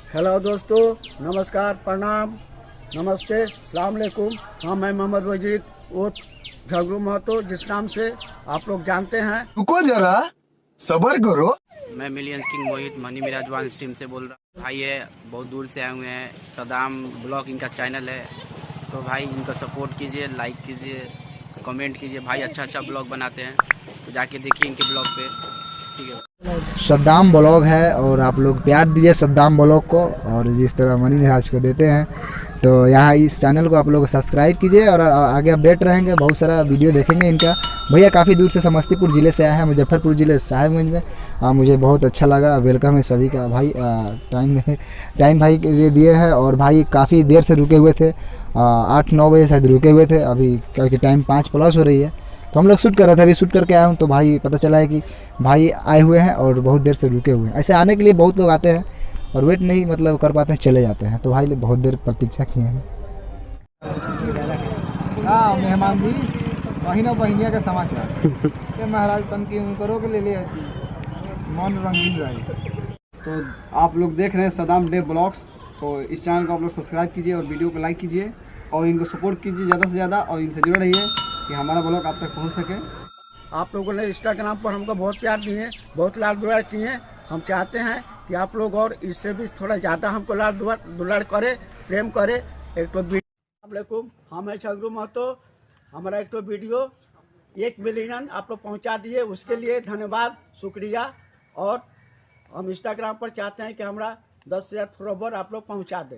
Hello दोस्तों, नमस्कार, प्रणाम, नमस्ते, अस्सलाम वालेकुम। हाँ, मैं मोहम्मद वजीद उर्फ झगरू महतो, जिस नाम से आप लोग जानते हैं। रुको जरा, सबर करो। मैं मिलियंस किंग मोहित मनी मिराज वांस टीम से बोल रहा हूँ। भाई है बहुत दूर से आए हुए हैं, सदाम ब्लॉग इनका चैनल है, तो भाई इनका सपोर्ट कीजिए, लाइक कीजिए, कमेंट कीजिए। भाई अच्छा अच्छा ब्लॉग बनाते हैं, तो जाके देखिए इनके ब्लॉग पे, ठीक है। सद्दाम ब्लॉग है और आप लोग प्यार दीजिए सद्दाम ब्लॉग को, और जिस तरह मनी मिराज को देते हैं तो यहाँ इस चैनल को आप लोग सब्सक्राइब कीजिए और आगे अपडेट रहेंगे, बहुत सारा वीडियो देखेंगे इनका। भैया काफ़ी दूर से समस्तीपुर ज़िले से आए हैं, मुजफ्फरपुर ज़िले साहिबगंज में। मुझे बहुत अच्छा लगा, वेलकम है सभी का। भाई टाइम भाई के लिए दिए हैं, और भाई काफ़ी देर से रुके हुए थे, 8-9 बजे शायद रुके हुए थे, अभी क्योंकि टाइम 5+ हो रही है, तो हम लोग शूट कर रहे थे, अभी शूट करके आया हूँ। तो भाई पता चला है कि भाई आए हुए हैं और बहुत देर से रुके हुए हैं। ऐसे आने के लिए बहुत लोग आते हैं और वेट नहीं मतलब कर पाते हैं, चले जाते हैं, तो भाई लोग बहुत देर प्रतीक्षा किए हैं। हाँ मेहमान जी, बहिना बहिनिया का समाचार के महाराज तन की करो के ले ले मन रंगीन रहे। तो आप लोग देख रहे हैं सदाम डे ब्लॉग्स, तो इस चैनल को आप लोग सब्सक्राइब कीजिए और वीडियो को लाइक कीजिए और इनको सपोर्ट कीजिए ज़्यादा से ज़्यादा, और इनसे जुड़े रहिए कि हमारा ब्लॉग आप तक पहुंच सके। आप लोगों ने इंस्टाग्राम पर हमको बहुत प्यार दिए, बहुत लाड दुलार किए। हम चाहते हैं कि आप लोग और इससे भी थोड़ा ज़्यादा हमको लाड दुलार करे, प्रेम करे। एक तो वीडियो, हम हैं झगरू महतो, हमारा एक तो वीडियो 1 मिलियन आप लोग पहुंचा दिए, उसके लिए धन्यवाद, शुक्रिया। और हम इंस्टाग्राम पर चाहते हैं कि हमारा 10,000 फॉलोवर आप लोग पहुंचा दें।